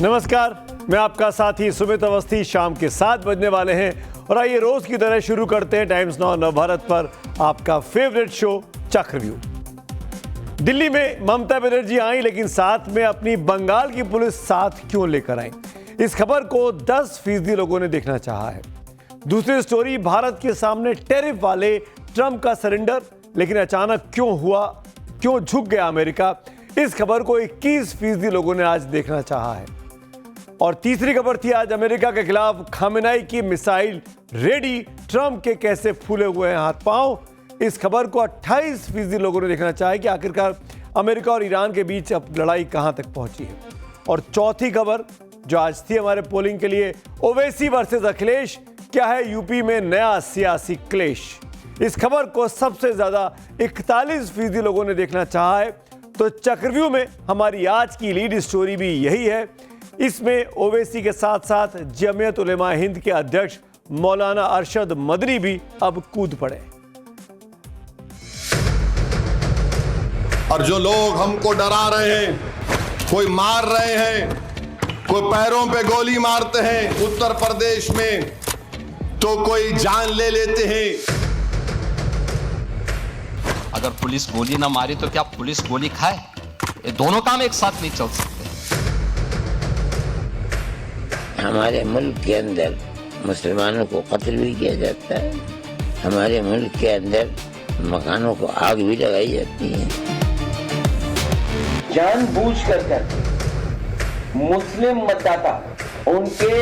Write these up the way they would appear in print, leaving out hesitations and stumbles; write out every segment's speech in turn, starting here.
नमस्कार, मैं आपका साथी सुमित अवस्थी। शाम के 7 बजने वाले हैं और आइए रोज की तरह शुरू करते हैं टाइम्स नाउ नवभारत पर आपका फेवरेट शो चक्रव्यूह। दिल्ली में ममता बनर्जी आई, लेकिन साथ में अपनी बंगाल की पुलिस साथ क्यों लेकर आई? इस खबर को 10% लोगों ने देखना चाहा है। दूसरी स्टोरी, भारत के सामने टैरिफ वाले ट्रंप का सरेंडर, लेकिन अचानक क्यों हुआ, क्यों झुक गया अमेरिका? इस खबर को 21% लोगों ने आज देखना चाहा है। और तीसरी खबर थी आज अमेरिका के खिलाफ खामेनेई की मिसाइल रेडी, ट्रंप के कैसे फूले हुए हैं हाथ पांव। इस खबर को 28% लोगों ने देखना चाहा कि आखिरकार अमेरिका और ईरान के बीच अब लड़ाई कहां तक पहुंची है। और चौथी खबर जो आज थी हमारे पोलिंग के लिए, ओवैसी वर्सेस अखिलेश, क्या है यूपी में नया सियासी क्लेश? इस खबर को सबसे ज्यादा 41% लोगों ने देखना चाहा है। तो चक्रव्यूह में हमारी आज की लीड स्टोरी भी यही है। इसमें ओवैसी के साथ साथ जमीयत उलेमा हिंद के अध्यक्ष मौलाना अरशद मदनी भी अब कूद पड़े। और जो लोग हमको डरा रहे हैं, कोई मार रहे हैं, कोई पैरों पे गोली मारते हैं उत्तर प्रदेश में, तो कोई जान ले लेते हैं। अगर पुलिस गोली ना मारी तो क्या पुलिस गोली खाए? ये दोनों काम एक साथ नहीं चल सकते। हमारे मुल्क के अंदर मुसलमानों को कत्ल भी किया जाता है, हमारे मुल्क के अंदर मकानों को आग भी लगाई जाती है। जानबूझकर मुस्लिम मतदाता उनके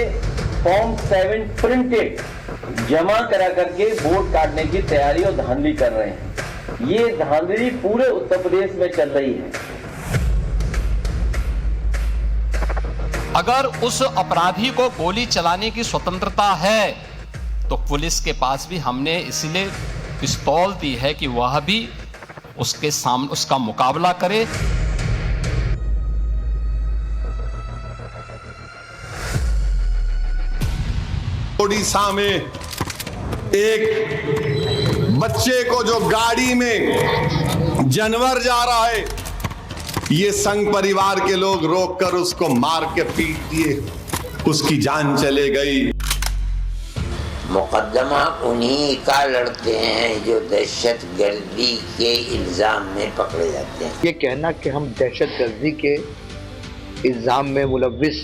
फॉर्म 7 प्रिंटेड जमा करा करके वोट काटने की तैयारी और धांधली कर रहे हैं। ये धांधली पूरे उत्तर प्रदेश में चल रही है। अगर उस अपराधी को गोली चलाने की स्वतंत्रता है तो पुलिस के पास भी हमने इसलिए पिस्तौल दी है कि वह भी उसके सामने उसका मुकाबला करे। ओडिशा में एक बच्चे को जो गाड़ी में जानवर जा रहा है, ये संघ परिवार के लोग रोककर उसको मार के पीट दिए, उसकी जान चले गई। मुकदमा उन्हीं का लड़ते हैं जो दहशतगर्दी के इल्जाम में पकड़े जाते हैं। ये कहना कि हम दहशतगर्दी के इल्जाम में मुलव्विस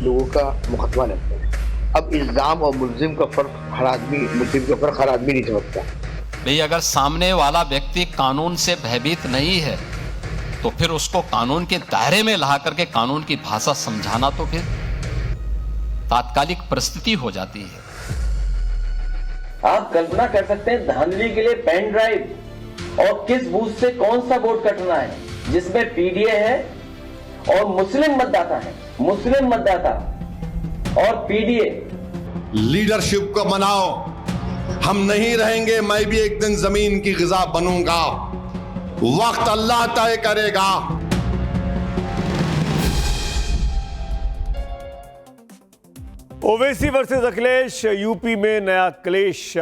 लोगों का मुकदमा लड़ते हैं, अब इल्जाम और मुल्जिम का फर्क हर आदमी नहीं समझता। भाई अगर सामने वाला व्यक्ति कानून से भयभीत नहीं है तो फिर उसको कानून के दायरे में ला करके कानून की भाषा समझाना तो फिर तात्कालिक परिस्थिति हो जाती है। आप कल्पना कर सकते हैं धांधली के लिए पेन ड्राइव और किस बूथ से कौन सा वोट कटना है, जिसमें पीडीए है और मुस्लिम मतदाता और पीडीए। लीडरशिप को मनाओ, हम नहीं रहेंगे, मैं भी एक दिन जमीन की ग़िज़ा बनूंगा, वक्त अल्लाह तय करेगा। ओवैसी वर्सेस अखिलेश, यूपी में नया क्लेश।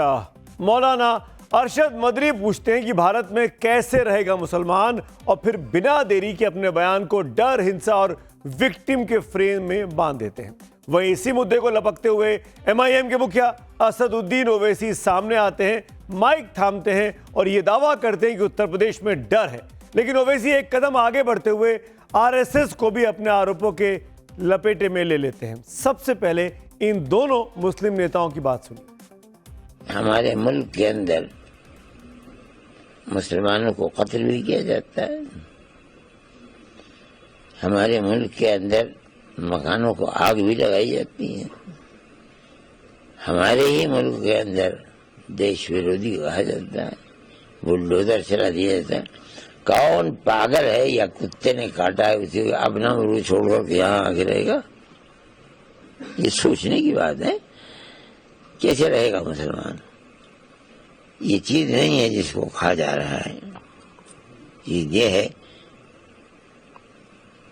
मौलाना अरशद मदनी पूछते हैं कि भारत में कैसे रहेगा मुसलमान, और फिर बिना देरी के अपने बयान को डर, हिंसा और विक्टिम के फ्रेम में बांध देते हैं। वहीं इसी मुद्दे को लपकते हुए MIM के मुखिया असदुद्दीन ओवैसी सामने आते हैं, माइक थामते हैं और ये दावा करते हैं कि उत्तर प्रदेश में डर है। लेकिन ओवैसी एक कदम आगे बढ़ते हुए RSS को भी अपने आरोपों के लपेटे में ले लेते हैं। सबसे पहले इन दोनों मुस्लिम नेताओं की बात सुनिए। हमारे मुल्क के अंदर मुसलमानों को कत्ल भी किया जाता है, हमारे मुल्क के अंदर मकानों को आग भी लगाई जाती है, हमारे ही मुल्क के अंदर देश विरोधी कहा जाता है, बुलडोजर चला दिया जाता है। कौन पागल है या कुत्ते ने काटा है उसे अपना मुल्क छोड़कर यहाँ आगे रहेगा? ये सोचने की बात है। कैसे रहेगा मुसलमान? ये चीज नहीं है जिसको कहा जा रहा है। चीज ये है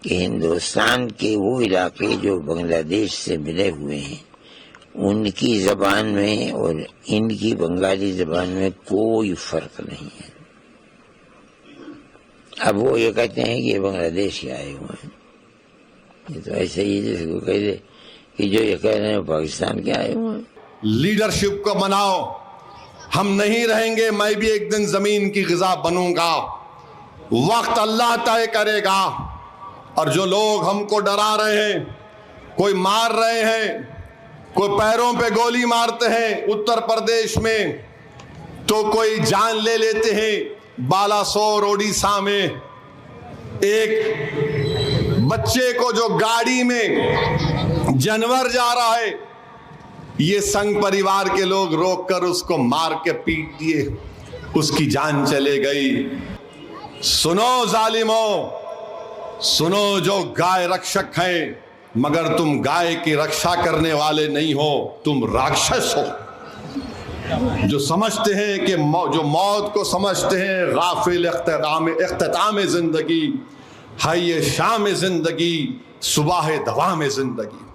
कि हिंदुस्तान के वो इलाके जो बांग्लादेश से मिले हुए हैं, उनकी जबान में और इनकी बंगाली जबान में कोई फर्क नहीं है। अब वो ये कहते हैं कि ये बांग्लादेश के आए हुए हैं, ये तो ऐसे ही जैसे को कह दे कि जो ये कह रहे हैं पाकिस्तान के आए हुए हैं। लीडरशिप को बनाओ, हम नहीं रहेंगे, मैं भी एक दिन जमीन की ग़िज़ा बनूंगा, वक्त अल्लाह तय करेगा। और जो लोग हमको डरा रहे हैं, कोई मार रहे हैं, कोई पैरों पे गोली मारते हैं उत्तर प्रदेश में, तो कोई जान ले लेते हैं बालासोर ओडिशा में। एक बच्चे को जो गाड़ी में जानवर जा रहा है, ये संघ परिवार के लोग रोककर उसको मार के पीट दिए, उसकी जान चले गई। सुनो जालिमों, सुनो जो गाय रक्षक हैं, मगर तुम गाय की रक्षा करने वाले नहीं हो, तुम राक्षस हो। जो समझते हैं कि जो मौत को समझते हैं गाफिल इख्तिताम जिंदगी है, ये शाम जिंदगी सुबह दवाम जिंदगी।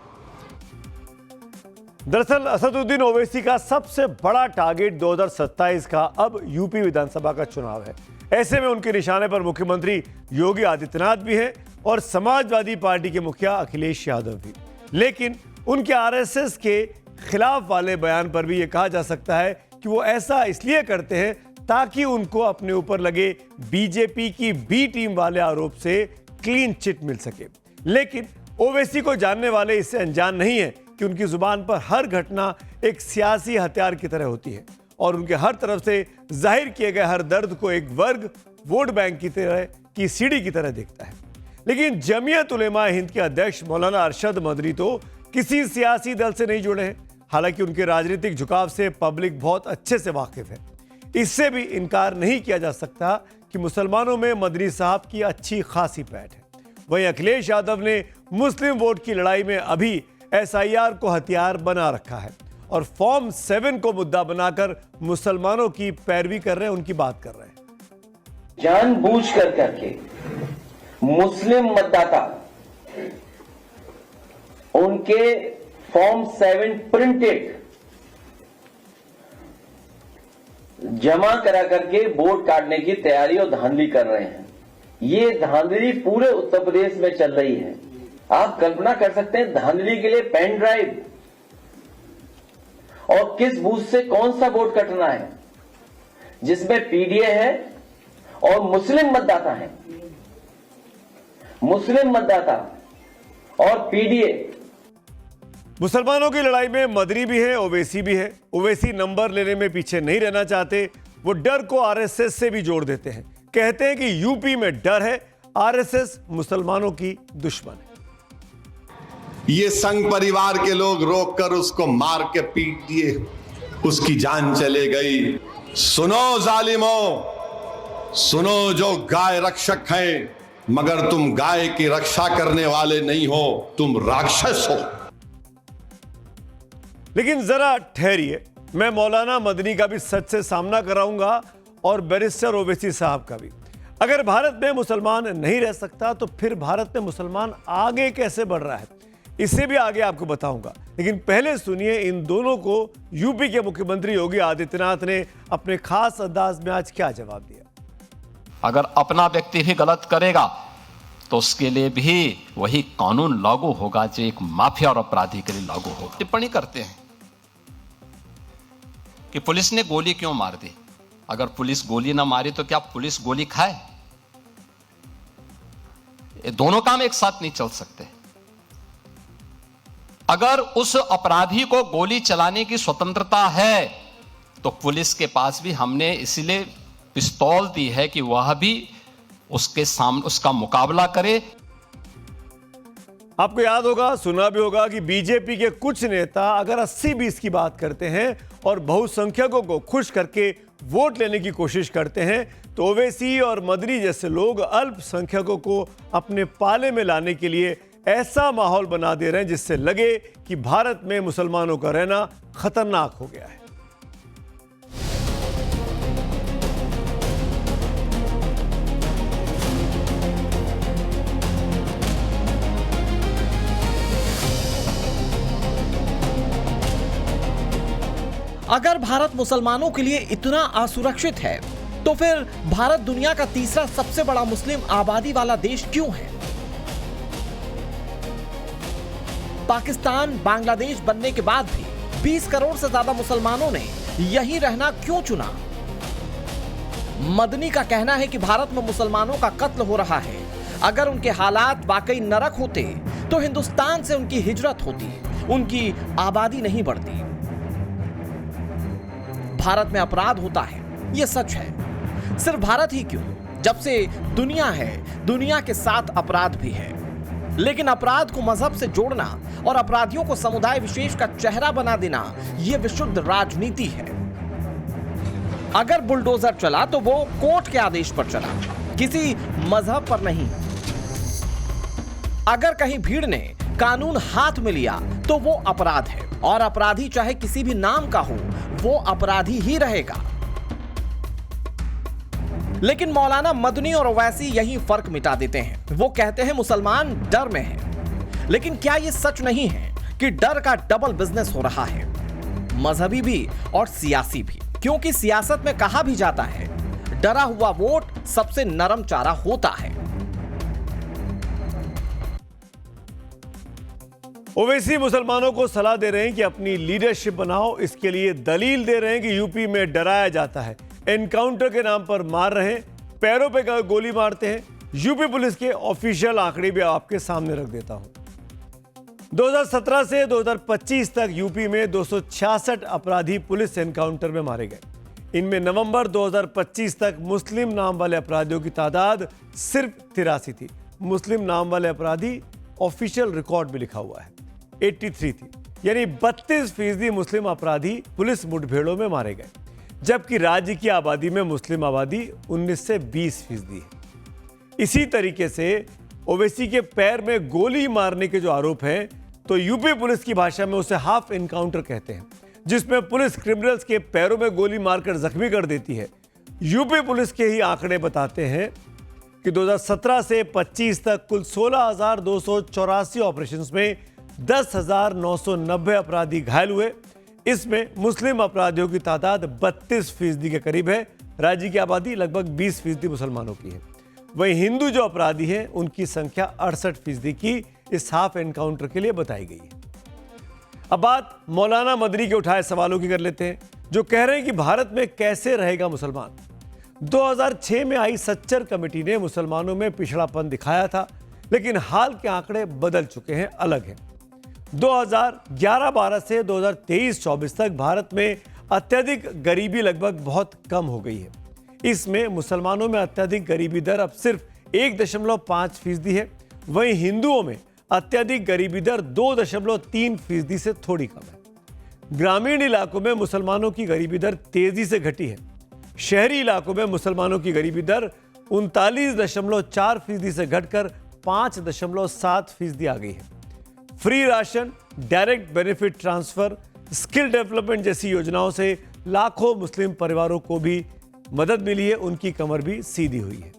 दरअसल असदुद्दीन ओवैसी का सबसे बड़ा टारगेट 2027 का अब यूपी विधानसभा का चुनाव है। ऐसे में उनके निशाने पर मुख्यमंत्री योगी आदित्यनाथ भी हैं और समाजवादी पार्टी के मुखिया अखिलेश यादव भी। लेकिन उनके आरएसएस के खिलाफ वाले बयान पर भी यह कहा जा सकता है कि वो ऐसा इसलिए करते हैं ताकि उनको अपने ऊपर लगे बीजेपी की बी टीम वाले आरोप से क्लीन चिट मिल सके। लेकिन ओवैसी को जानने वाले इससे अनजान नहीं है कि उनकी जुबान पर हर घटना एक सियासी हथियार की तरह होती है और उनके हर तरफ से जाहिर किए गए हर दर्द को एक वर्ग वोट बैंक की तरह की सीढ़ी की तरह देखता है। लेकिन जमीयत उलेमा हिंद के अध्यक्ष मौलाना अरशद मदनी तो किसी सियासी दल से नहीं जुड़े हैं, हालांकि उनके राजनीतिक झुकाव से पब्लिक बहुत अच्छे से वाकिफ है। इससे भी इनकार नहीं किया जा सकता कि मुसलमानों में मदनी साहब की अच्छी खासी पैठ है। वहीं अखिलेश यादव ने मुस्लिम वोट की लड़ाई में अभी एसआईआर को हथियार बना रखा है और फॉर्म 7 को मुद्दा बनाकर मुसलमानों की पैरवी कर रहे हैं, उनकी बात कर रहे हैं। जानबूझ कर करके मुस्लिम मतदाता उनके फॉर्म 7 प्रिंटेड जमा करा करके वोट काटने की तैयारी और धांधली कर रहे हैं। ये धांधली पूरे उत्तर प्रदेश में चल रही है। आप कल्पना कर सकते हैं धांधली के लिए पेन ड्राइव और किस बूथ से कौन सा वोट कटना है, जिसमें पीडीए है और मुस्लिम मतदाता है। मुस्लिम मतदाता और पीडीए। मुसलमानों की लड़ाई में मदनी भी है, ओवैसी भी है। ओवैसी नंबर लेने में पीछे नहीं रहना चाहते। वो डर को आरएसएस से भी जोड़ देते हैं। कहते हैं कि यूपी में डर है, आरएसएस मुसलमानों की दुश्मन है। ये संघ परिवार के लोग रोककर उसको मार के पीट दिए, उसकी जान चले गई। सुनो जालिमों, सुनो जो गाय रक्षक हैं, मगर तुम गाय की रक्षा करने वाले नहीं हो, तुम राक्षस हो। लेकिन जरा ठहरिए, मैं मौलाना मदनी का भी सच से सामना कराऊंगा और बैरिस्टर ओवैसी साहब का भी। अगर भारत में मुसलमान नहीं रह सकता तो फिर भारत में मुसलमान आगे कैसे बढ़ रहा है, इससे भी आगे आपको बताऊंगा। लेकिन पहले सुनिए इन दोनों को यूपी के मुख्यमंत्री योगी आदित्यनाथ ने अपने खास अंदाज में आज क्या जवाब दिया। अगर अपना व्यक्ति भी गलत करेगा तो उसके लिए भी वही कानून लागू होगा जो एक माफिया और अपराधी के लिए लागू होगा। टिप्पणी करते हैं कि पुलिस ने गोली क्यों मार दी। अगर पुलिस गोली ना मारी तो क्या पुलिस गोली खाए? ये दोनों काम एक साथ नहीं चल सकते। अगर उस अपराधी को गोली चलाने की स्वतंत्रता है तो पुलिस के पास भी हमने इसलिए पिस्तौल दी है कि वह भी उसके सामने उसका मुकाबला करे। आपको याद होगा, सुना भी होगा कि बीजेपी के कुछ नेता अगर 80-20 की बात करते हैं और बहुसंख्यकों को खुश करके वोट लेने की कोशिश करते हैं तो ओवैसी और मदनी जैसे लोग अल्पसंख्यकों को अपने पाले में लाने के लिए ऐसा माहौल बना दे रहे हैं जिससे लगे कि भारत में मुसलमानों का रहना खतरनाक हो गया है। अगर भारत मुसलमानों के लिए इतना असुरक्षित है तो फिर भारत दुनिया का तीसरा सबसे बड़ा मुस्लिम आबादी वाला देश क्यों है? पाकिस्तान बांग्लादेश बनने के बाद भी 20 करोड़ से ज्यादा मुसलमानों ने यहीं रहना क्यों चुना? मदनी का कहना है कि भारत में मुसलमानों का कत्ल हो रहा है। अगर उनके हालात वाकई नरक होते तो हिंदुस्तान से उनकी हिजरत होती, उनकी आबादी नहीं बढ़ती। भारत में अपराध होता है, यह सच है। सिर्फ भारत ही क्यों, जब से दुनिया है, दुनिया के साथ अपराध भी है। लेकिन अपराध को मजहब से जोड़ना और अपराधियों को समुदाय विशेष का चेहरा बना देना, यह विशुद्ध राजनीति है। अगर बुलडोजर चला तो वो कोर्ट के आदेश पर चला, किसी मजहब पर नहीं। अगर कहीं भीड़ ने कानून हाथ में लिया तो वो अपराध है, और अपराधी चाहे किसी भी नाम का हो, वो अपराधी ही रहेगा। लेकिन मौलाना मदनी और ओवैसी यही फर्क मिटा देते हैं। वो कहते हैं मुसलमान डर में हैं। लेकिन क्या यह सच नहीं है कि डर का डबल बिजनेस हो रहा है, मजहबी भी और सियासी भी? क्योंकि सियासत में कहा भी जाता है, डरा हुआ वोट सबसे नरम चारा होता है। ओवैसी मुसलमानों को सलाह दे रहे हैं कि अपनी लीडरशिप बनाओ। इसके लिए दलील दे रहे हैं कि यूपी में डराया जाता है, एनकाउंटर के नाम पर मार रहे हैं, पैरों पे गोली मारते हैं। यूपी पुलिस के ऑफिशियल आंकड़े भी आपके सामने रख देता हूं। 2017 से 2025 तक यूपी में 266 अपराधी पुलिस एनकाउंटर में मारे गए। इनमें नवंबर 2025 तक मुस्लिम नाम वाले अपराधियों की तादाद सिर्फ 83 थी। मुस्लिम नाम वाले अपराधी ऑफिशियल रिकॉर्ड में लिखा हुआ है 83 थी, यानी 32% मुस्लिम अपराधी पुलिस मुठभेड़ों में मारे गए, जबकि राज्य की आबादी में मुस्लिम आबादी 19 से 20% है। इसी तरीके से ओवैसी के पैर में गोली मारने के जो आरोप हैं, तो यूपी पुलिस की भाषा में उसे हाफ एनकाउंटर कहते हैं, जिसमें पुलिस क्रिमिनल्स के पैरों में गोली मारकर जख्मी कर देती है। यूपी पुलिस के ही आंकड़े बताते हैं कि 2017 से 25 तक कुल 16,284 ऑपरेशंस में 10,990 अपराधी घायल हुए। इसमें मुस्लिम अपराधियों की तादाद 32% के करीब है। राज्य की आबादी लगभग 20% मुसलमानों की है। वहीं हिंदू जो अपराधी हैं, उनकी संख्या 68% की इस हाफ एनकाउंटर के लिए बताई गई है। अब बात मौलाना मदनी के उठाए सवालों की कर लेते हैं, जो कह रहे हैं कि भारत में कैसे रहेगा मुसलमान। 2006 में आई सच्चर कमेटी ने मुसलमानों में पिछड़ापन दिखाया था, लेकिन हाल के आंकड़े बदल चुके हैं, अलग हैं। 2011-12 से 2023-24 तक भारत में अत्यधिक गरीबी लगभग बहुत कम हो गई है। इसमें मुसलमानों में अत्यधिक गरीबी दर अब सिर्फ 1.5% है। वहीं हिंदुओं में अत्यधिक गरीबी दर 2.3% से थोड़ी कम है। ग्रामीण इलाकों में मुसलमानों की गरीबी दर तेजी से घटी है। शहरी इलाकों में मुसलमानों की गरीबी दर 39.4% से घटकर 5.7% आ गई है। Free ration, direct benefit transfer, skill development जैसी योजनाओं से लाखों मुस्लिम परिवारों को भी मदद मिली है, उनकी कमर भी सीधी हुई है।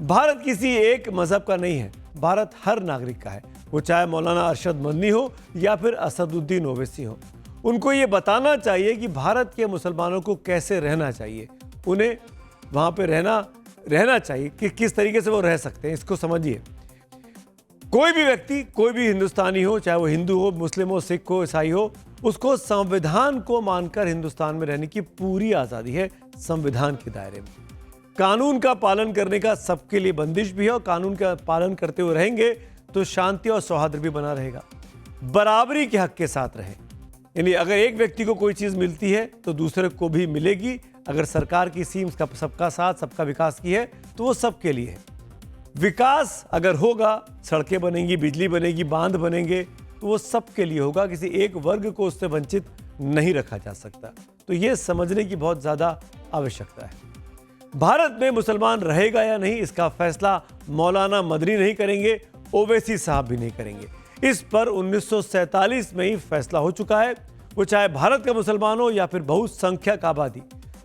भारत किसी एक मजहब का नहीं है, भारत हर नागरिक का है, वो चाहे मौलाना अरशद मदनी हो या फिर असदुद्दीन ओवैसी हो। उनको ये बताना चाहिए कि भारत के मुसलमानों को कैसे रहना चाहिए, उन्हें वहाँ पे रहना चाहिए कि किस तरीके से वो रह सकते हैं, इसको समझिए। कोई भी व्यक्ति, कोई भी हिंदुस्तानी हो, चाहे वो हिंदू हो, मुस्लिम हो, सिख हो, ईसाई हो, उसको संविधान को मानकर हिंदुस्तान में रहने की पूरी आज़ादी है, संविधान के दायरे में। कानून का पालन करने का सबके लिए बंदिश भी है, और कानून का पालन करते हुए रहेंगे तो शांति और सौहार्द भी बना रहेगा। बराबरी के हक के साथ रहें, यानी अगर एक व्यक्ति को कोई चीज़ मिलती है तो दूसरे को भी मिलेगी। अगर सरकार की स्कीम सबका साथ सबका विकास की है तो वो सबके लिए है। विकास अगर होगा, सड़कें बनेंगी, बिजली बनेगी, बांध बनेंगे, तो वो सबके लिए होगा, किसी एक वर्ग को उससे वंचित नहीं रखा जा सकता। तो ये समझने की बहुत ज़्यादा आवश्यकता है। भारत में मुसलमान रहेगा या नहीं, इसका फैसला मौलाना मदनी नहीं करेंगे, ओवैसी साहब भी नहीं करेंगे। इस पर 1947 में ही फैसला हो चुका है। वो चाहे भारत का मुसलमान हो या फिर बहुसंख्यक आबादी,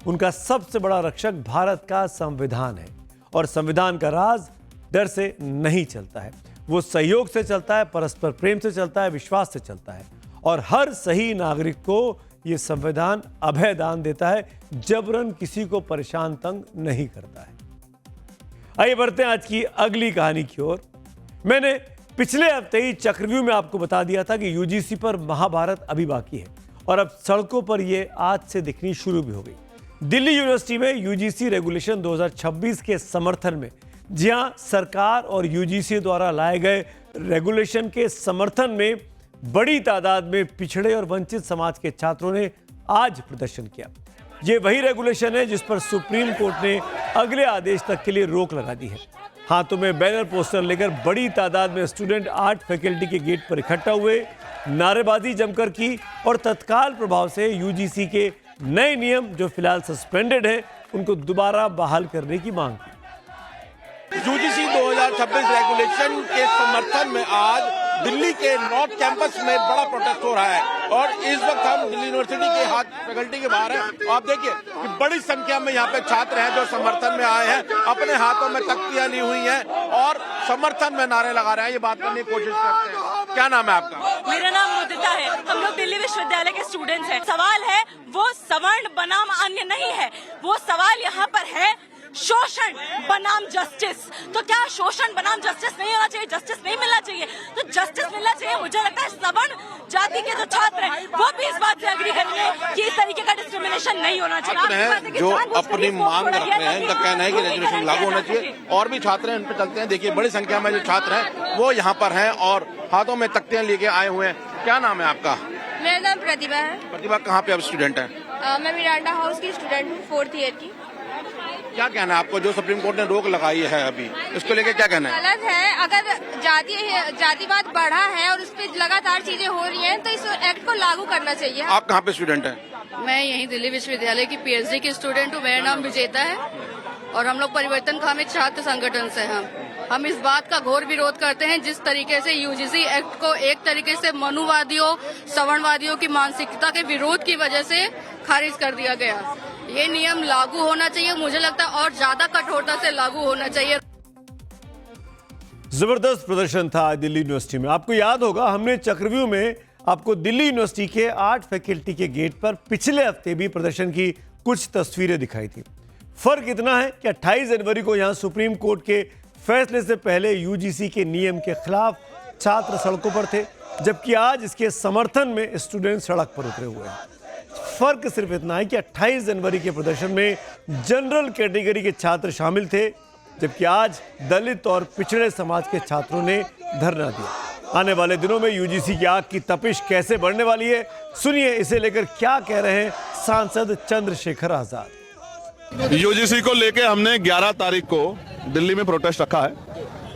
उनका सबसे बड़ा रक्षक भारत का संविधान है। और संविधान का राज डर से नहीं चलता है, वो सहयोग से चलता है, परस्पर प्रेम से चलता है, विश्वास से चलता है। और हर सही नागरिक को ये संविधान अभय दान देता है, जबरन किसी को परेशान तंग नहीं करता है। आइए बढ़ते हैं आज की अगली कहानी की ओर। मैंने पिछले हफ्ते ही चक्रव्यूह में आपको बता दिया था कि यूजीसी पर महाभारत अभी बाकी है और अब सड़कों पर यह आज से दिखनी शुरू भी हो गई। दिल्ली यूनिवर्सिटी में यूजीसी रेगुलेशन 2026 के समर्थन में, जी हां, सरकार और यूजीसी द्वारा लाए गए रेगुलेशन के समर्थन में बड़ी तादाद में पिछड़े और वंचित समाज के छात्रों ने आज प्रदर्शन किया। ये वही रेगुलेशन है जिस पर सुप्रीम कोर्ट ने अगले आदेश तक के लिए रोक लगा दी है। हाथों में बैनर पोस्टर लेकर बड़ी तादाद में स्टूडेंट आर्ट फैकल्टी के गेट पर इकट्ठा हुए, नारेबाजी जमकर की और तत्काल प्रभाव से यूजीसी के नए नियम जो फिलहाल सस्पेंडेड है उनको दोबारा बहाल करने की मांग की। यूजीसी 2026 रेगुलेशन के समर्थन में आज दिल्ली के नॉर्थ कैंपस में बड़ा प्रोटेस्ट हो रहा है और इस वक्त हम दिल्ली यूनिवर्सिटी के हाथ फैकल्टी के बाहर हैं। आप देखिए कि बड़ी संख्या में यहाँ पे छात्र हैं जो समर्थन में आए हैं, अपने हाथों में तख्तियां ली हुई हैं और समर्थन में नारे लगा रहे हैं। ये बात करने की कोशिश करते हैं। क्या नाम है आपका? मेरा नाम मुदिता है। हम लोग दिल्ली विश्वविद्यालय के स्टूडेंट्स हैं। सवाल है वो सवर्ण बनाम अन्य नहीं है, वो सवाल यहाँ पर है शोषण बनाम जस्टिस। तो क्या शोषण बनाम जस्टिस नहीं होना चाहिए? जस्टिस नहीं मिलना चाहिए तो जस्टिस मिलना चाहिए। मुझे लगता है सवर्ण जाति के जो छात्र हैं वो भी इस बात से एग्री करेंगे कि इस तरीके का डिस्क्रिमिनेशन नहीं होना चाहिए। जो अपनी मांग रख रहे हैं, इनका कहना है कि रेगुलेशन लागू होना चाहिए। और भी छात्र हैं, उन पर चलते हैं। देखिए बड़ी संख्या में जो छात्र हैं वो यहाँ पर हैं और हाथों में तख्तियां लेके आए हुए हैं। क्या नाम है आपका? मेरा नाम प्रतिभा है। प्रतिभा कहाँ पे अब स्टूडेंट है? मैं मिरांडा हाउस की स्टूडेंट हूँ, 4th ईयर की। क्या कहना है आपको जो सुप्रीम कोर्ट ने रोक लगाई है अभी, इसको लेके क्या कहना है? गलत है। अगर जातिवाद बढ़ा है और उस पर लगातार चीजें हो रही हैं तो इस एक्ट को लागू करना चाहिए। आप कहाँ पे स्टूडेंट हैं? मैं यहीं दिल्ली विश्वविद्यालय की पीएचडी की स्टूडेंट हूँ। मेरा नाम विजेता है और हम लोग परिवर्तन कामी छात्र संगठन से हैं। हम इस बात का घोर विरोध करते हैं जिस तरीके से यूजीसी एक्ट को एक तरीके से मनुवादियों, सवर्णवादियों की मानसिकता के विरोध की वजह से खारिज कर दिया गया। ये नियम लागू होना चाहिए, मुझे लगता है और ज्यादा कठोरता से लागू होना चाहिए। जबरदस्त प्रदर्शन था दिल्ली यूनिवर्सिटी में। आपको याद होगा हमने चक्रव्यूह में आपको दिल्ली यूनिवर्सिटी के आर्ट फैकल्टी के गेट पर पिछले हफ्ते भी प्रदर्शन की कुछ तस्वीरें दिखाई थी। फर्क इतना है कि 28 जनवरी को यहां सुप्रीम कोर्ट के फैसले से पहले यूजीसी के नियम के खिलाफ छात्र सड़कों पर थे, जबकि आज इसके समर्थन में स्टूडेंट सड़क पर उतरे हुए हैं। फर्क सिर्फ इतना है कि 28 जनवरी के प्रदर्शन में जनरल कैटेगरी के छात्र शामिल थे, जबकि आज दलित और पिछड़े समाज के छात्रों ने धरना दिया। आने वाले दिनों में यूजीसी की आग की तपिश कैसे बढ़ने वाली है, सुनिए इसे लेकर क्या कह रहे हैं सांसद चंद्रशेखर आजाद। यूजीसी को लेके हमने 11 तारीख को दिल्ली में प्रोटेस्ट रखा है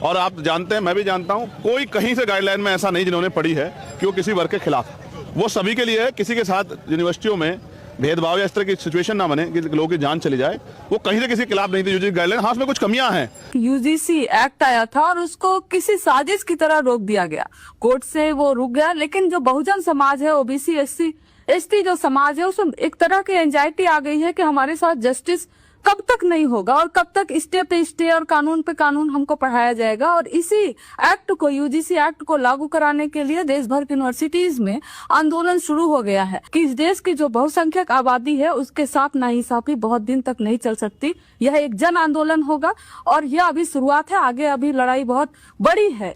और आप जानते हैं, मैं भी जानता हूं, कोई कहीं से गाइडलाइन में ऐसा नहीं जिन्होंने पढ़ी है कि वो किसी वर्ग के खिलाफ है। वो सभी के लिए है। किसी के साथ यूनिवर्सिटियों में भेदभाव या इस तरह की सिचुएशन ना बने कि लोगों की जान चली जाए, वो कहीं से किसी के खिलाफ नहीं थी यूजीसी गाइडलाइन। हाँ, उसमें कुछ कमियां हैं। यूजीसी एक्ट आया था और उसको किसी साजिश की तरह रोक दिया गया, कोर्ट से वो रुक गया। लेकिन जो बहुजन समाज है, ओबीसी, एससी, एसटी जो समाज है, उसमें एक तरह की एंजाइटी आ गई है कि हमारे साथ जस्टिस कब तक नहीं होगा और कब तक स्टे पे स्टे और कानून पे कानून हमको पढ़ाया जाएगा। और इसी एक्ट को, यूजीसी एक्ट को लागू कराने के लिए देश भर की यूनिवर्सिटीज में आंदोलन शुरू हो गया है कि इस देश की जो बहुसंख्यक आबादी है उसके साथ नाइंसाफी बहुत दिन तक नहीं चल सकती। यह एक जन आंदोलन होगा और यह अभी शुरुआत है, आगे अभी लड़ाई बहुत बड़ी है।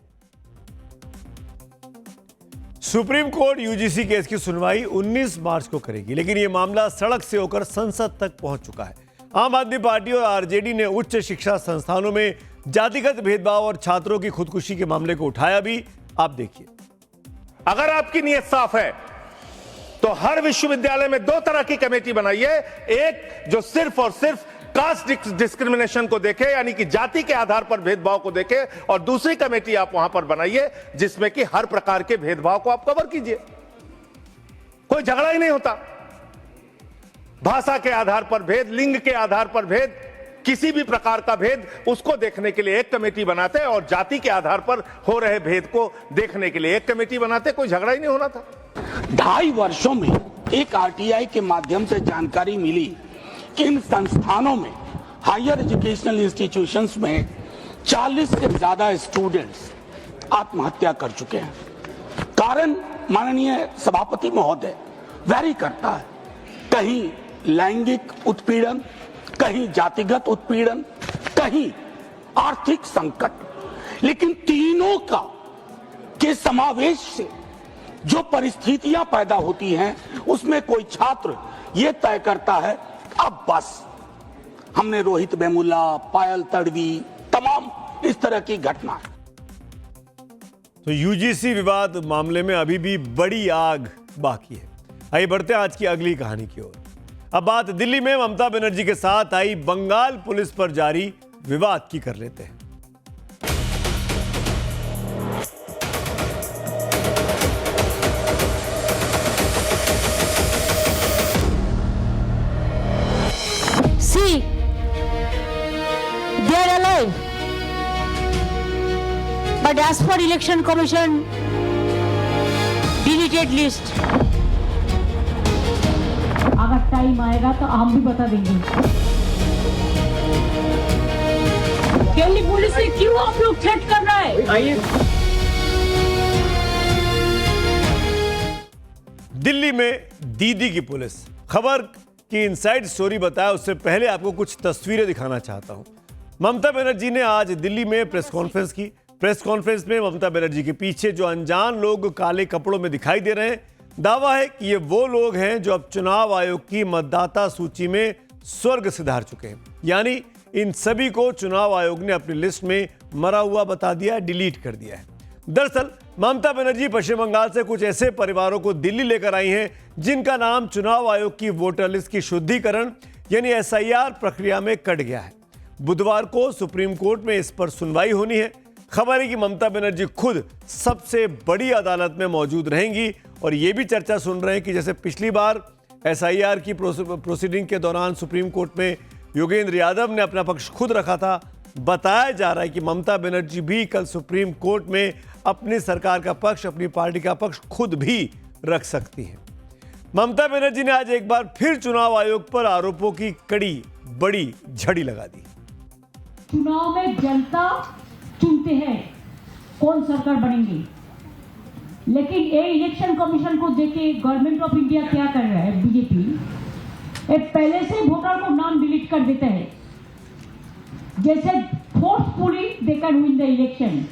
सुप्रीम कोर्ट यूजीसी केस की सुनवाई 19 मार्च को करेगी, लेकिन यह मामला सड़क से होकर संसद तक पहुंच चुका है। आम आदमी पार्टी और आरजेडी ने उच्च शिक्षा संस्थानों में जातिगत भेदभाव और छात्रों की खुदकुशी के मामले को उठाया भी। आप देखिए, अगर आपकी नीयत साफ है तो हर विश्वविद्यालय में 2 तरह की कमेटी बनाइए। एक जो सिर्फ और सिर्फ कास्ट डिस्क्रिमिनेशन को देखे, यानी कि जाति के आधार पर भेदभाव को देखे, और दूसरी कमेटी आप वहां पर बनाइए जिसमें कि हर प्रकार के भेदभाव को आप कवर कीजिए। कोई झगड़ा ही नहीं होता। भाषा के आधार पर भेद, लिंग के आधार पर भेद, किसी भी प्रकार का भेद, उसको देखने के लिए एक कमेटी बनाते हैं और जाति के आधार पर हो रहे भेद को देखने के लिए एक कमेटी बनाते। कोई झगड़ा ही नहीं होना था। 2.5 वर्षों में एक आरटीआई के माध्यम से जानकारी मिली कि इन संस्थानों में, हायर एजुकेशनल इंस्टीट्यूशंस में 40 से ज्यादा स्टूडेंट्स आत्महत्या कर चुके हैं। कारण माननीय सभापति महोदय वैरी करता है, कहीं लैंगिक उत्पीड़न, कहीं जातिगत उत्पीड़न, कहीं आर्थिक संकट, लेकिन तीनों का के समावेश से जो परिस्थितियां पैदा होती हैं उसमें कोई छात्र ये तय करता है अब बस। हमने रोहित वेमुला, पायल तड़वी, तमाम इस तरह की घटना। तो यूजीसी विवाद मामले में अभी भी बड़ी आग बाकी है। आइए बढ़ते हैं आज की अगली कहानी की ओर। अब बात दिल्ली में ममता बनर्जी के साथ आई बंगाल पुलिस पर जारी विवाद की कर लेते हैं। See, they are alive. But as for Election Commission, deleted list. अगर टाइम आएगा तो हम भी बता देंगे। दिल्ली पुलिस से क्यों आप लोग थ्रेट कर रहा है? आइए। दिल्ली में दीदी की पुलिस। खबर की इनसाइड स्टोरी बताया उससे पहले आपको कुछ तस्वीरें दिखाना चाहता हूं। ममता बनर्जी ने आज दिल्ली में प्रेस कॉन्फ्रेंस की। प्रेस कॉन्फ्रेंस में ममता बनर्जी के पीछे जो अनजान लोग काले कपड़ों में दिखाई दे रहे हैं, दावा है कि ये वो लोग हैं जो अब चुनाव आयोग की मतदाता सूची में स्वर्ग सिधार चुके हैं। यानी इन सभी को चुनाव आयोग ने अपनी लिस्ट में मरा हुआ बता दिया, डिलीट कर दिया है। दरअसल ममता बनर्जी पश्चिम बंगाल से कुछ ऐसे परिवारों को दिल्ली लेकर आई हैं जिनका नाम चुनाव आयोग की वोटर लिस्ट की शुद्धिकरण यानी एसआईआर प्रक्रिया में कट गया है। बुधवार को सुप्रीम कोर्ट में इस पर सुनवाई होनी है। खबर है कि ममता बनर्जी खुद सबसे बड़ी अदालत में मौजूद रहेंगी और ये भी चर्चा सुन रहे हैं कि जैसे पिछली बार एसआईआर की प्रोसीडिंग के दौरान सुप्रीम कोर्ट में योगेंद्र यादव ने अपना पक्ष खुद रखा था, बताया जा रहा है कि ममता बनर्जी भी कल सुप्रीम कोर्ट में अपनी सरकार का पक्ष, अपनी पार्टी का पक्ष खुद भी रख सकती हैं। ममता बनर्जी ने आज एक बार फिर चुनाव आयोग पर आरोपों की कड़ी बड़ी झड़ी लगा दी। चुनाव में जनता चुनते हैं कौन सरकार बनेंगे, लेकिन ये इलेक्शन कमीशन को देखे गवर्नमेंट ऑफ इंडिया क्या कर रहा है, बीजेपी ये पहले से वोटर को नाम डिलीट कर देते हैं, जैसे forcefully they can win the election.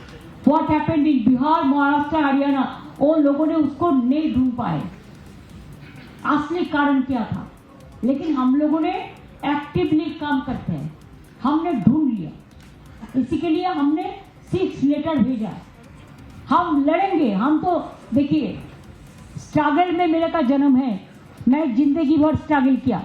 What happened in Bihar, Maharashtra, Haryana, वो लोगों ने उसको नहीं ढूंढ पाए असली कारण क्या था, लेकिन हम लोगों ने एक्टिवली काम करते हैं, हमने ढूंढ लिया। इसी के लिए हमने 6 लेटर भेजा। हम लड़ेंगे। हम तो देखिए स्ट्रगल में मेरे का जन्म है, मैं जिंदगी भर स्ट्रगल किया।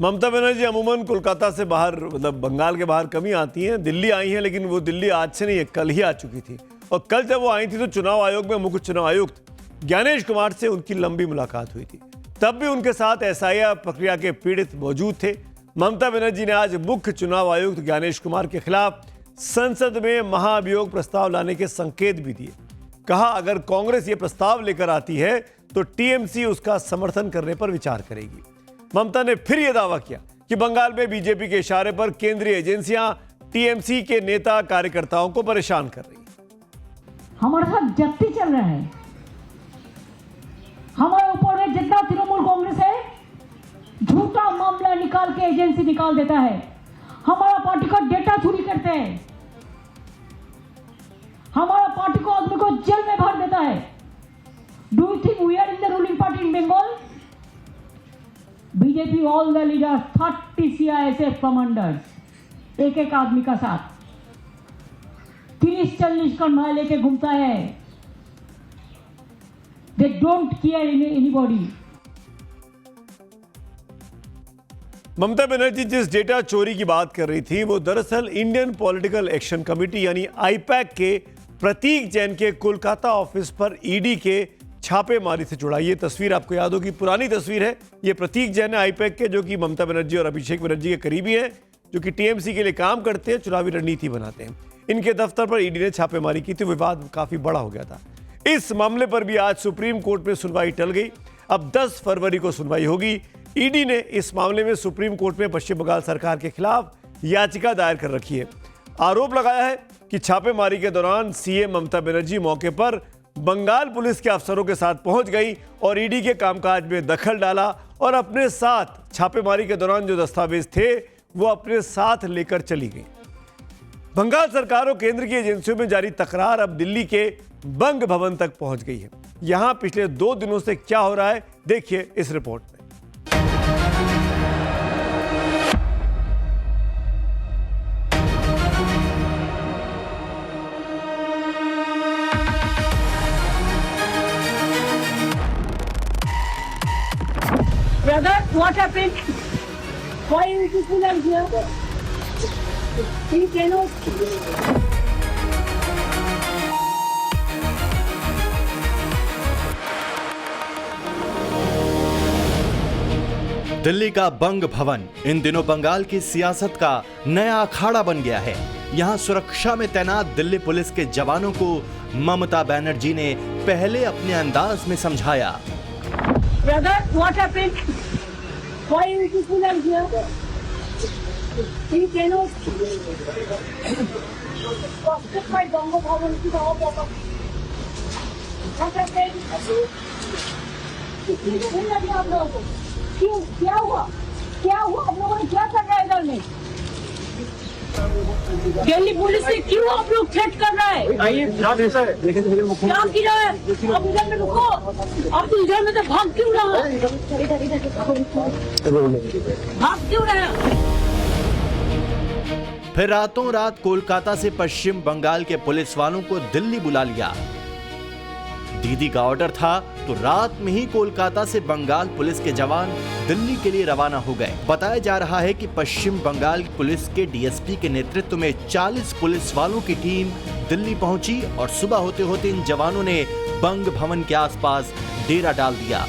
ममता बनर्जी अमूमन कोलकाता से बाहर, मतलब बंगाल के बाहर कम ही आती हैं। दिल्ली आई हैं, लेकिन वो दिल्ली आज से नहीं है, कल ही आ चुकी थी। और कल जब वो आई थी तो चुनाव आयोग में मुख्य चुनाव आयुक्त ज्ञानेश कुमार से उनकी लंबी मुलाकात हुई थी। तब भी उनके साथ एसआईआर प्रक्रिया के पीड़ित मौजूद थे। ममता बनर्जी ने आज मुख्य चुनाव आयुक्त ज्ञानेश कुमार के खिलाफ संसद में महाभियोग प्रस्ताव लाने के संकेत भी दिए। कहा अगर कांग्रेस ये प्रस्ताव लेकर आती है तो टीएमसी उसका समर्थन करने पर विचार करेगी। ममता ने फिर यह दावा किया कि बंगाल में बीजेपी के इशारे पर केंद्रीय एजेंसियां टीएमसी के नेता कार्यकर्ताओं को परेशान कर रही हैं। हमारे साथ जब्ती चल रहा है, हमारे ऊपर में जितना तृणमूल कांग्रेस है झूठा मामला निकाल के एजेंसी निकाल देता है, हमारा पार्टी का डेटा चोरी करते हैं, हमारा पार्टी को आदमी को जेल में भर देता है। Do you think we are in the ruling party in Bengal? BJP all the leaders 30 CISF commanders एक एक आदमी का साथ 30-40 कन्हा लेके घूमता है। They don't care anybody. Mamata Banerjee जिस डेटा चोरी की बात कर रही थी वो दरअसल इंडियन पॉलिटिकल एक्शन कमेटी यानी आईपैक के प्रतीक जैन के कोलकाता ऑफिस पर ईडी के छापेमारी से जुड़ा। ये तस्वीर आपको याद होगी, पुरानी तस्वीर है। ये प्रतीक जैन है आईपैक के, जो कि ममता बनर्जी और अभिषेक बनर्जी के करीबी हैं, जो कि टीएमसी के लिए काम करते हैं, चुनावी रणनीति बनाते हैं। इनके दफ्तर पर ईडी ने छापेमारी की थी, विवाद काफी बड़ा हो गया था। इस मामले पर भी आज सुप्रीम कोर्ट में सुनवाई टल गई। अब 10 फरवरी को सुनवाई होगी। ईडी ने इस मामले में सुप्रीम कोर्ट में पश्चिम बंगाल सरकार के खिलाफ याचिका दायर कर रखी है। आरोप लगाया है कि छापेमारी के दौरान सीएम ममता बनर्जी मौके पर बंगाल पुलिस के अफसरों के साथ पहुंच गई और ईडी के कामकाज में दखल डाला और अपने साथ छापेमारी के दौरान जो दस्तावेज थे वो अपने साथ लेकर चली गई। बंगाल सरकार और केंद्र की एजेंसियों में जारी तकरार अब दिल्ली के बंग भवन तक पहुंच गई है। यहां पिछले 2 दिनों से क्या हो रहा है, देखिए इस रिपोर्ट में। Brother, what happened? Why you people are here? Please tell us. Delhi का बंग भवन इन दिनों बंगाल की सियासत का नया अखाड़ा बन गया है। यहाँ सुरक्षा में तैनात दिल्ली पुलिस के जवानों को ममता बनर्जी ने पहले अपने अंदाज में समझाया। Brother, what happened? Why you people are here? Please tell us. My Banga Bhavan की What happened? नहीं लगी आप लोगों को? क्यों? क्या हुआ? आप लोगों ने क्या कर रहा है इधर में? दिल्ली पुलिस से क्यों आप लोग थ्रेट कर रहा है? क्या किया है? आप इधर में रुको। आप तो इधर में से भाग क्यों रहा है? भाग क्यों रहा है? फिर रातों रात कोलकाता से पश्चिम बंगाल के पुलिस वालों को दिल्ली बुला लिया। दीदी का ऑर्डर था तो रात में ही कोलकाता से बंगाल पुलिस के जवान दिल्ली के लिए रवाना हो गए। बताया जा रहा है कि पश्चिम बंगाल पुलिस के डीएसपी के नेतृत्व में 40 पुलिस वालों की टीम दिल्ली पहुंची और सुबह होते होते इन जवानों ने बंग भवन के आसपास डेरा डाल दिया।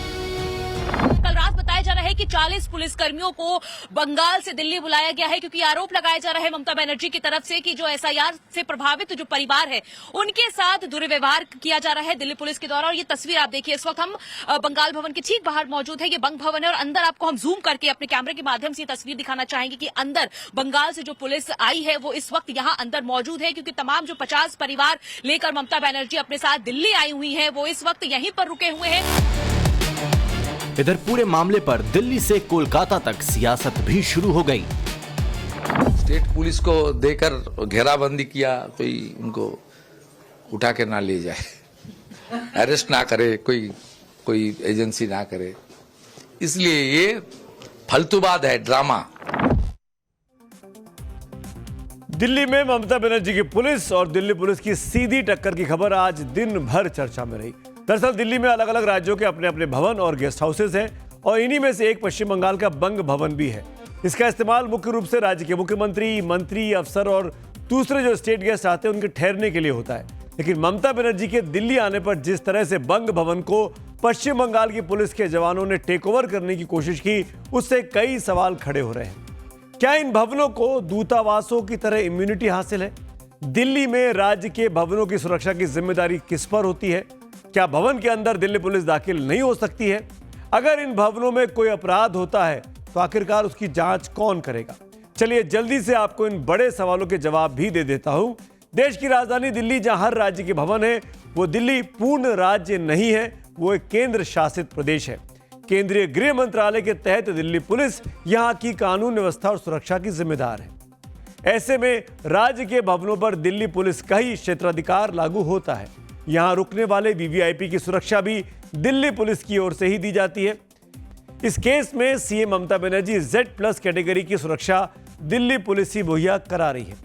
कल रात बताया जा रहा है कि 40 पुलिसकर्मियों को बंगाल से दिल्ली बुलाया गया है क्योंकि आरोप लगाया जा रहा है ममता बनर्जी की तरफ से कि जो एसआईआर से प्रभावित जो परिवार है उनके साथ दुर्व्यवहार किया जा रहा है दिल्ली पुलिस के द्वारा। और ये तस्वीर आप देखिए, इस वक्त हम बंगाल भवन के ठीक बाहर मौजूद है। ये बंग भवन है और अंदर आपको हम जूम करके अपने कैमरे के माध्यम से ये तस्वीर दिखाना चाहेंगे कि अंदर बंगाल से जो पुलिस आई है वो इस वक्त यहाँ अंदर मौजूद है क्योंकि तमाम जो 50 परिवार लेकर ममता बनर्जी अपने साथ दिल्ली आई हुई है वो इस वक्त यहीं पर रुके हुए हैं। इधर पूरे मामले पर दिल्ली से कोलकाता तक सियासत भी शुरू हो गई। स्टेट पुलिस को देकर घेराबंदी किया, कोई उनको उठा के ना ले जाए, अरेस्ट ना करे, कोई एजेंसी ना करे, इसलिए ये फालतूबाद है, ड्रामा। दिल्ली में ममता बनर्जी की पुलिस और दिल्ली पुलिस की सीधी टक्कर की खबर आज दिन भर चर्चा में रही। दरअसल दिल्ली में अलग अलग राज्यों के अपने अपने भवन और गेस्ट हाउसेस हैं और इन्हीं में से एक पश्चिम बंगाल का बंग भवन भी है। इसका इस्तेमाल मुख्य रूप से राज्य के मुख्यमंत्री, मंत्री, अफसर और दूसरे जो स्टेट गेस्ट आते हैं उनके ठहरने के लिए होता है। लेकिन ममता बनर्जी के दिल्ली आने पर जिस तरह से बंग भवन को पश्चिम बंगाल की पुलिस के जवानों ने टेक ओवर करने की कोशिश की, उससे कई सवाल खड़े हो रहे हैं। क्या इन भवनों को दूतावासों की तरह इम्यूनिटी हासिल है? दिल्ली में राज्य के भवनों की सुरक्षा की जिम्मेदारी किस पर होती है? क्या भवन के अंदर दिल्ली पुलिस दाखिल नहीं हो सकती है? अगर इन भवनों में कोई अपराध होता है तो आखिरकार उसकी जांच कौन करेगा? चलिए जल्दी से आपको इन बड़े सवालों के जवाब भी दे देता हूं। देश की राजधानी दिल्ली, जहां हर राज्य के भवन है, वो दिल्ली पूर्ण राज्य नहीं है, वो एक केंद्र शासित प्रदेश है। केंद्रीय गृह मंत्रालय के तहत दिल्ली पुलिस यहां की कानून व्यवस्था और सुरक्षा की जिम्मेदार है। ऐसे में राज्य के भवनों पर दिल्ली पुलिस का ही क्षेत्राधिकार लागू होता है। यहां रुकने वाले वीवीआईपी की सुरक्षा भी दिल्ली पुलिस की ओर से ही दी जाती है। इस केस में CM Mamata Banerjee Z+ category की सुरक्षा दिल्ली पुलिस ही मुहैया करा रही है।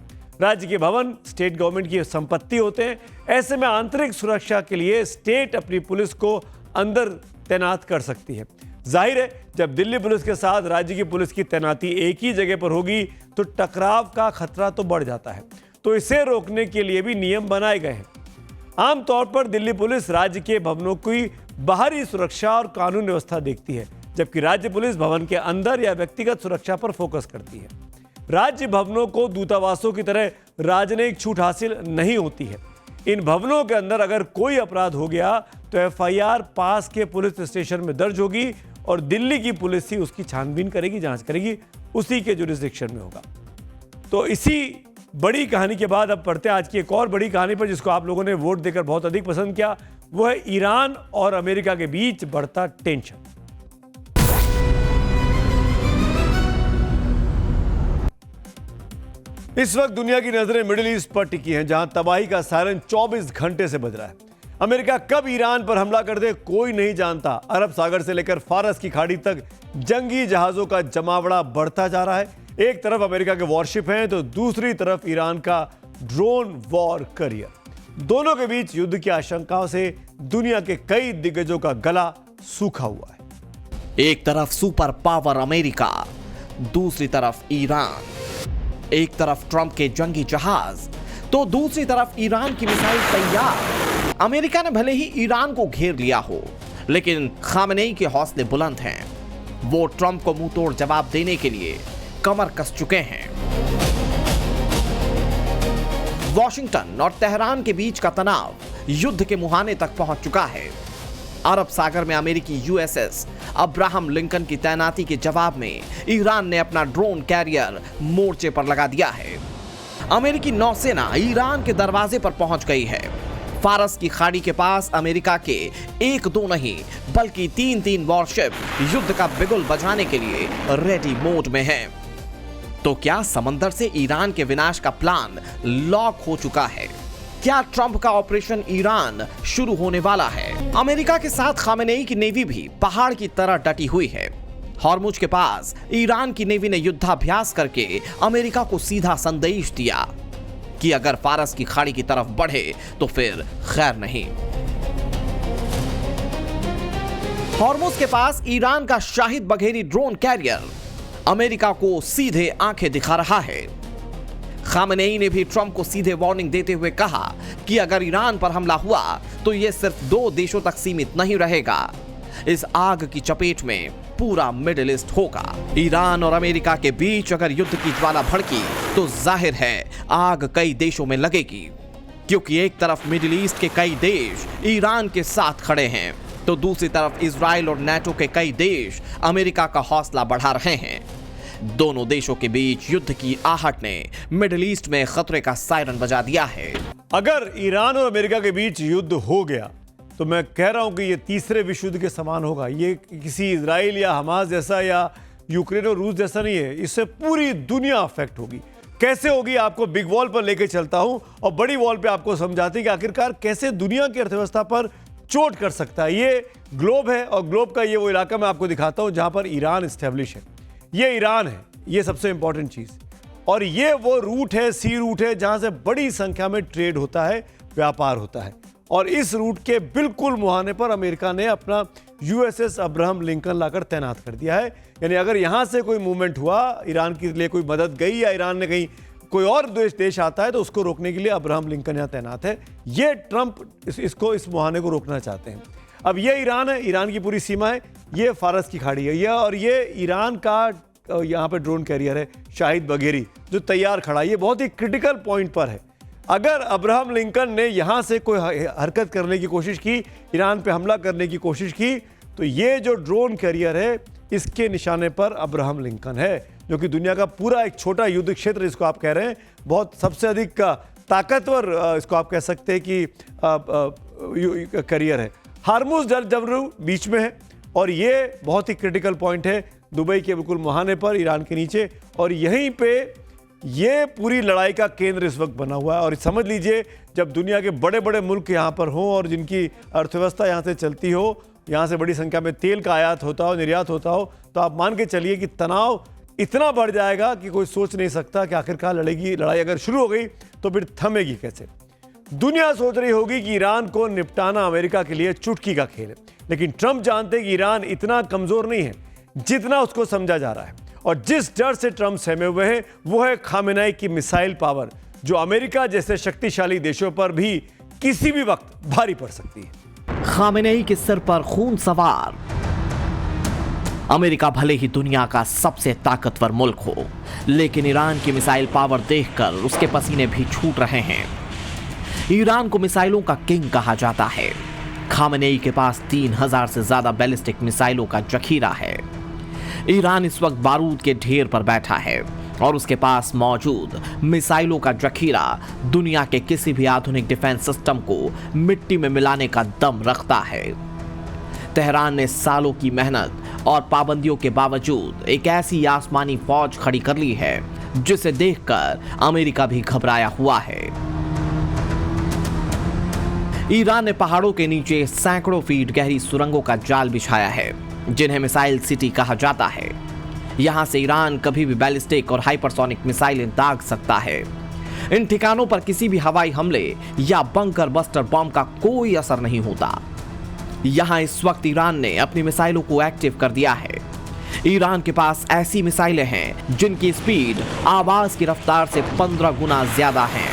राज्य के भवन स्टेट गवर्नमेंट की संपत्ति होते हैं। ऐसे में आंतरिक सुरक्षा के लिए स्टेट अपनी पुलिस को अंदर तैनात कर सकती है। जाहिर है, जब दिल्ली पुलिस के साथ राज्य की पुलिस की तैनाती एक ही जगह पर होगी तो टकराव का खतरा तो बढ़ जाता है। तो इसे रोकने के लिए भी नियम बनाए गए हैं। आमतौर पर दिल्ली पुलिस राज्य के भवनों की बाहरी सुरक्षा और कानून व्यवस्था देखती है, जबकि राज्य पुलिस भवन के अंदर या व्यक्तिगत सुरक्षा पर फोकस करती है। राज्य भवनों को दूतावासों की तरह राजनयिक छूट हासिल नहीं होती है। इन भवनों के अंदर अगर कोई अपराध हो गया तो एफआईआर पास के पुलिस स्टेशन में दर्ज होगी और दिल्ली की पुलिस ही उसकी छानबीन करेगी, जांच करेगी, उसी के जुरिसडिक्शन में होगा। तो इसी बड़ी कहानी के बाद अब पढ़ते हैं आज की एक और बड़ी कहानी पर, जिसको आप लोगों ने वोट देकर बहुत अधिक पसंद किया। वो है ईरान और अमेरिका के बीच बढ़ता टेंशन। इस वक्त दुनिया की नजरें मिडिल ईस्ट पर टिकी हैं, जहां तबाही का सायरन 24 घंटे से बज रहा है। अमेरिका कब ईरान पर हमला कर दे कोई नहीं जानता। अरब सागर से लेकर फारस की खाड़ी तक जंगी जहाजों का जमावड़ा बढ़ता जा रहा है। एक तरफ अमेरिका के वॉरशिप हैं तो दूसरी तरफ ईरान का ड्रोन वॉर करियर। दोनों के बीच युद्ध की आशंकाओं से दुनिया के कई दिग्गजों का गला सूखा हुआ है। एक तरफ सुपर पावर अमेरिका, दूसरी तरफ ईरान। एक तरफ ट्रंप के जंगी जहाज तो दूसरी तरफ ईरान की मिसाइल तैयार। अमेरिका ने भले ही ईरान को घेर लिया हो, लेकिन खामेनेई के हौसले बुलंद हैं। वो ट्रंप को मुंहतोड़ जवाब देने के लिए कमर कस चुके हैं। वॉशिंगटन और तेहरान के बीच का तनाव युद्ध के मुहाने तक पहुंच चुका है। अरब सागर में अमेरिकी यूएसएस अब्राहम लिंकन की तैनाती के जवाब में ईरान ने अपना ड्रोन कैरियर मोर्चे पर लगा दिया है। अमेरिकी नौसेना ईरान के दरवाजे पर पहुंच गई है। फारस की खाड़ी के पास अमेरिका के एक दो नहीं बल्कि तीन वॉरशिप युद्ध का बिगुल बजाने के लिए रेडी मोड में हैं। तो क्या समंदर से ईरान के विनाश का प्लान लॉक हो चुका है? क्या ट्रंप का ऑपरेशन ईरान शुरू होने वाला है? अमेरिका के साथ खामेनेई की नेवी भी पहाड़ की तरह डटी हुई है। हॉर्मुज के पास ईरान की नेवी ने युद्धाभ्यास करके अमेरिका को सीधा संदेश दिया कि अगर फारस की खाड़ी की तरफ बढ़े तो फिर खैर नहीं। हॉर्मुज के पास ईरान का Shahid Bagheri drone carrier America को सीधे आंखें दिखा रहा है। खामेनेई ने भी ट्रंप को सीधे वार्निंग देते हुए कहा कि अगर ईरान पर हमला हुआ तो यह सिर्फ 2 देशों तक सीमित नहीं रहेगा। इस आग की चपेट में पूरा मिडिल ईस्ट होगा। ईरान और अमेरिका के बीच अगर युद्ध की ज्वाला भड़की तो जाहिर है आग कई देशों में लगेगी, क्योंकि एक तरफ मिडिल ईस्ट के कई देश ईरान के साथ खड़े हैं तो दूसरी तरफ इजराइल और नाटो के कई देश अमेरिका का हौसला बढ़ा रहे हैं। दोनों देशों के बीच युद्ध की आहट ने मिडिल ईस्ट में खतरे का सायरन बजा दिया है। अगर ईरान और अमेरिका के बीच युद्ध हो गया तो मैं कह रहा हूं कि ये तीसरे विश्व युद्ध के समान होगा। ये किसी इजराइल या हमास जैसा या यूक्रेन और रूस जैसा नहीं है। इससे पूरी दुनिया अफेक्ट होगी। कैसे होगी आपको बिग वॉल पर लेके चलता हूं और बड़ी वॉल पे आपको समझाते हैं कि आखिरकार कैसे दुनिया की अर्थव्यवस्था पर चोट कर सकता है। ये ग्लोब है और ग्लोब का ये वो इलाका मैं आपको दिखाता हूं जहां पर ईरान एस्टेब्लिश है। ये ईरान है, ये सबसे इंपॉर्टेंट चीज। और ये वो रूट है, सी रूट है, जहां से बड़ी संख्या में ट्रेड होता है, व्यापार होता है। और इस रूट के बिल्कुल मुहाने पर अमेरिका ने अपना यूएसएस अब्राहम लिंकन लाकर तैनात कर दिया है। यानी अगर यहां से कोई मूवमेंट हुआ, ईरान के लिए कोई मदद गई या ईरान ने कहीं कोई और देश आता है तो उसको रोकने के लिए अब्राहम लिंकन यहां तैनात है। ये ट्रंप इस मुहाने को रोकना चाहते हैं। अब ये ईरान है, ईरान की पूरी सीमा है, ये फारस की खाड़ी है, और ये ईरान का यहाँ पे ड्रोन कैरियर है शाहिद बघेरी जो तैयार खड़ा है। ये बहुत ही क्रिटिकल पॉइंट पर है। अगर अब्राहम लिंकन ने यहाँ से कोई हरकत करने की कोशिश की, ईरान पे हमला करने की कोशिश की, तो ये जो ड्रोन कैरियर है इसके निशाने पर अब्राहम लिंकन है, जो कि दुनिया का पूरा एक छोटा युद्ध क्षेत्र जिसको आप कह रहे हैं, बहुत सबसे अधिक ताकतवर इसको आप कह सकते हैं कि कैरियर है। हार्मुज जबरू बीच में है और ये बहुत ही क्रिटिकल पॉइंट है दुबई के बिल्कुल मुहाने पर, ईरान के नीचे, और यहीं पे ये पूरी लड़ाई का केंद्र इस वक्त बना हुआ है। और समझ लीजिए जब दुनिया के बड़े बड़े मुल्क यहाँ पर हों और जिनकी अर्थव्यवस्था यहाँ से चलती हो, यहाँ से बड़ी संख्या में तेल का आयात होता हो, निर्यात होता हो, तो आप मान के चलिए कि तनाव इतना बढ़ जाएगा कि कोई सोच नहीं सकता कि आखिरकार लड़ाई अगर शुरू हो गई तो फिर थमेगी कैसे। दुनिया सोच रही होगी कि ईरान को निपटाना अमेरिका के लिए चुटकी का खेल है, लेकिन ट्रंप जानते हैं कि ईरान इतना कमजोर नहीं है जितना उसको समझा जा रहा है। और जिस डर से ट्रंप सहमे हुए हैं वो है खामेनेई की मिसाइल पावर, जो अमेरिका जैसे शक्तिशाली देशों पर भी किसी भी वक्त भारी पड़ सकती है। खामेनेई के सिर पर खून सवार। अमेरिका भले ही दुनिया का सबसे ताकतवर मुल्क हो, लेकिन ईरान की मिसाइल पावर देखकर उसके पसीने भी छूट रहे हैं। ईरान को मिसाइलों का किंग कहा जाता है। खामेनेई के पास 3000 से ज्यादा बैलिस्टिक मिसाइलों का जखीरा है। ईरान इस वक्त बारूद के ढेर पर बैठा है और उसके पास मौजूद मिसाइलों का जखीरा दुनिया के किसी भी आधुनिक डिफेंस सिस्टम को मिट्टी में मिलाने का दम रखता है। तेहरान ने सालों की मेहनत और पाबंदियों के बावजूद एक ऐसी आसमानी फौज खड़ी कर ली है जिसे देखकर अमेरिका भी घबराया हुआ है। ईरान ने पहाड़ों के नीचे सैकड़ों फीट गहरी सुरंगों का जाल बिछाया है, जिन्हें मिसाइल सिटी कहा जाता है। यहां से ईरान कभी भी बैलिस्टिक और हाइपरसोनिक मिसाइलें दाग सकता है। इन ठिकानों पर किसी भी हवाई हमले या बंकर बस्टर बॉम्ब का कोई असर नहीं होता। यहां इस वक्त ईरान ने अपनी मिसाइलों को एक्टिव कर दिया है। ईरान के पास ऐसी मिसाइलें हैं जिनकी स्पीड आवाज की रफ्तार से 15 गुना ज्यादा है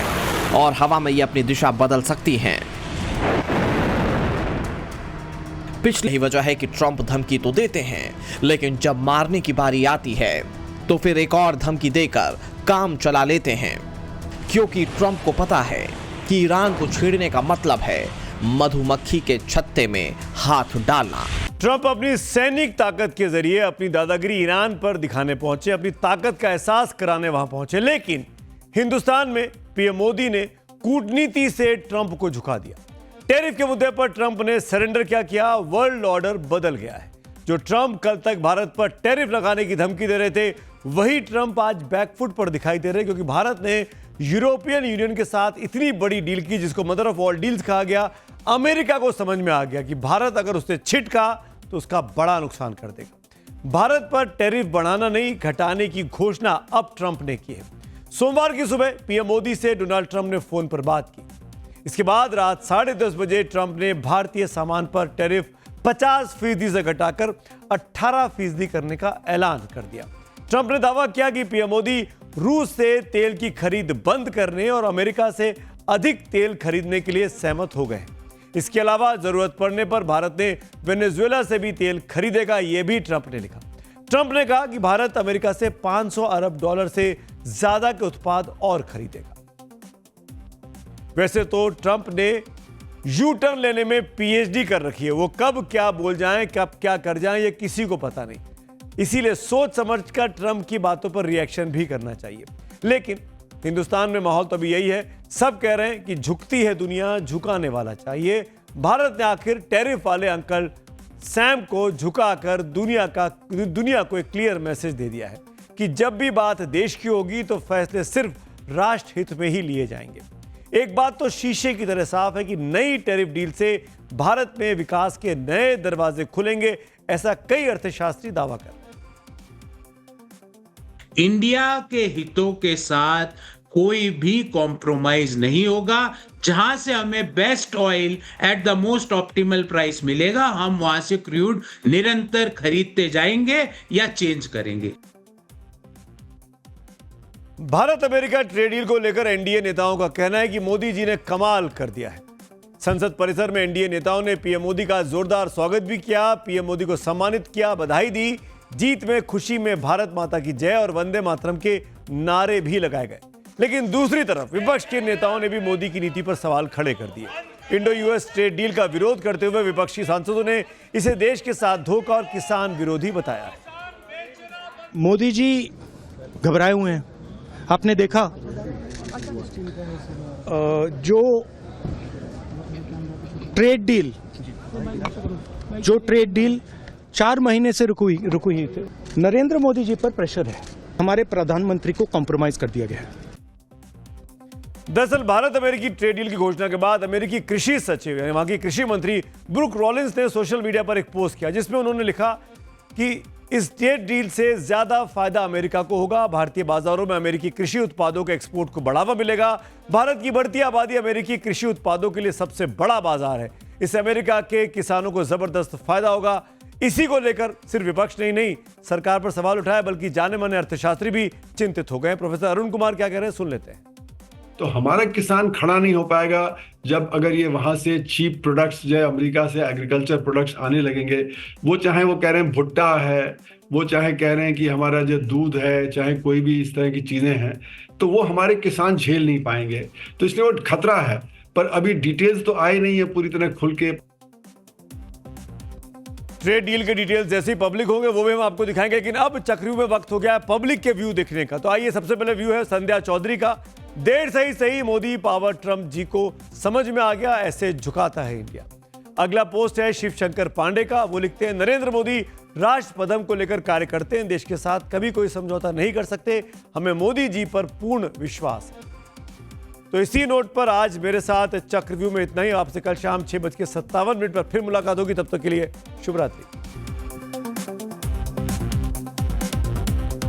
और हवा में ये अपनी दिशा बदल सकती हैं। पिछली ही वजह है कि ट्रंप धमकी तो देते हैं, लेकिन जब मारने की बारी आती है तो फिर एक और धमकी देकर काम चला लेते हैं, क्योंकि ट्रंप को पता है कि ईरान को छेड़ने का मतलब है मधुमक्खी के छत्ते में हाथ डालना। ट्रंप अपनी सैनिक ताकत के जरिए अपनी दादागिरी ईरान पर दिखाने पहुंचे, अपनी ताकत का एहसास कराने वहां पहुंचे, लेकिन हिंदुस्तान में पीएम मोदी ने कूटनीति से ट्रंप को झुका दिया। टैरिफ के मुद्दे पर ट्रंप ने सरेंडर क्या किया, वर्ल्ड ऑर्डर बदल गया है। जो ट्रंप कल तक भारत पर टैरिफ लगाने की धमकी दे रहे थे, वही ट्रंप आज बैकफुट पर दिखाई दे रहे, क्योंकि भारत ने यूरोपियन यूनियन के साथ इतनी बड़ी डील की जिसको मदर ऑफ ऑल डील्स कहा गया। अमेरिका को समझ में आ गया कि भारत अगर उससे छिटका तो उसका बड़ा नुकसान कर देगा। भारत पर टैरिफ बढ़ाना नहीं, घटाने की घोषणा अब ट्रंप ने की है। सोमवार की सुबह पीएम मोदी से डोनाल्ड ट्रंप ने फोन पर बात की। इसके बाद रात 10:30 बजे ट्रंप ने भारतीय सामान पर टैरिफ 50% से घटाकर 18% करने का ऐलान कर दिया। ट्रंप ने दावा किया कि पीएम मोदी रूस से तेल की खरीद बंद करने और अमेरिका से अधिक तेल खरीदने के लिए सहमत हो गए। इसके अलावा जरूरत पड़ने पर भारत ने वेनेजुएला से भी तेल खरीदेगा, यह भी ट्रंप ने लिखा। ट्रंप ने कहा कि भारत अमेरिका से $500 अरब से ज्यादा के उत्पाद और खरीदेगा। वैसे तो ट्रंप ने यू टर्न लेने में पीएचडी कर रखी है। वो कब क्या बोल जाएं, कब क्या कर जाएं, ये किसी को पता नहीं। इसीलिए सोच समझकर ट्रंप की बातों पर रिएक्शन भी करना चाहिए। लेकिन हिंदुस्तान में माहौल तो अभी यही है, सब कह रहे हैं कि झुकती है दुनिया, झुकाने वाला चाहिए। भारत ने आखिर टैरिफ वाले अंकल सैम को झुकाकर दुनिया को एक क्लियर मैसेज दे दिया है कि जब भी बात देश की होगी तो फैसले सिर्फ राष्ट्र हित में ही लिए जाएंगे। एक बात तो शीशे की तरह साफ है कि नई टैरिफ डील से भारत में विकास के नए दरवाजे खुलेंगे, ऐसा कई अर्थशास्त्री दावा कर रहे हैं। इंडिया के हितों के साथ कोई भी कॉम्प्रोमाइज नहीं होगा। जहां से हमें best oil at the most optimal price मिलेगा, हम वहां से क्रूड निरंतर खरीदते जाएंगे या चेंज करेंगे। भारत अमेरिका ट्रेड डील को लेकर एनडीए नेताओं का कहना है कि मोदी जी ने कमाल कर दिया है। संसद परिसर में एनडीए नेताओं ने पीएम मोदी का जोरदार स्वागत भी किया, पीएम मोदी को सम्मानित किया, बधाई दी। जीत में खुशी में भारत माता की जय और वंदे मातरम के नारे भी लगाए गए। लेकिन दूसरी तरफ विपक्ष के नेताओं ने भी मोदी की नीति पर सवाल खड़े कर दिए। इंडो यूएस ट्रेड डील का विरोध करते हुए विपक्षी सांसदों ने इसे देश के साथ धोखा और किसान विरोधी बताया है। मोदी जी घबराए हुए हैं। आपने देखा जो ट्रेड डील 4 महीने से रुकी हुई थी, नरेंद्र मोदी जी पर प्रेशर है। हमारे प्रधानमंत्री को कॉम्प्रोमाइज कर दिया गया है। दरअसल भारत अमेरिकी ट्रेड डील की घोषणा के बाद अमेरिकी कृषि सचिव यानी वहां की कृषि मंत्री ब्रूक रॉलिंस ने सोशल मीडिया पर एक पोस्ट किया, जिसमें उन्होंने लिखा कि इस ट्रेड डील से ज्यादा फायदा अमेरिका को होगा। भारतीय बाजारों में अमेरिकी कृषि उत्पादों के एक्सपोर्ट को बढ़ावा मिलेगा। भारत की बढ़ती आबादी अमेरिकी कृषि उत्पादों के लिए सबसे बड़ा बाजार है। इससे अमेरिका के किसानों को जबरदस्त फायदा होगा। इसी को लेकर सिर्फ विपक्ष नहीं सरकार पर सवाल उठाया, बल्कि जाने माने अर्थशास्त्री भी चिंतित हो गए। प्रोफेसर अरुण कुमार क्या कह रहे हैं, सुन लेते हैं। तो हमारा किसान खड़ा नहीं हो पाएगा जब अगर ये वहां से चीप प्रोडक्ट्स जो अमेरिका से एग्रीकल्चर प्रोडक्ट्स आने लगेंगे। वो चाहे वो कह रहे हैं भुट्टा है, वो चाहे कह रहे हैं कि हमारा जो दूध है, चाहे कोई भी इस तरह की चीजें हैं, तो वो हमारे किसान झेल नहीं पाएंगे। तो इसलिए वो खतरा है, पर अभी डिटेल्स तो आए नहीं है पूरी तरह खुल के। ट्रेड डील के डिटेल्स जैसे ही पब्लिक होंगे वो भी हम आपको दिखाएंगे, लेकिन अब चक्रव्यूह में वक्त हो गया है पब्लिक के व्यू देखने का। तो आइए, सबसे पहले व्यू है संध्या चौधरी का। देर सही मोदी पावर ट्रंप जी को समझ में आ गया, ऐसे झुकाता है इंडिया। अगला पोस्ट है शिव शंकर पांडे का। वो लिखते हैं, नरेंद्र मोदी राष्ट्र पदम को लेकर कार्य करते हैं, देश के साथ कभी कोई समझौता नहीं कर सकते, हमें मोदी जी पर पूर्ण विश्वास है। तो इसी नोट पर आज मेरे साथ चक्रव्यूह में इतना ही। आपसे कल शाम 6:57 पर फिर मुलाकात होगी। तब तक के लिए शुभ रात्रि।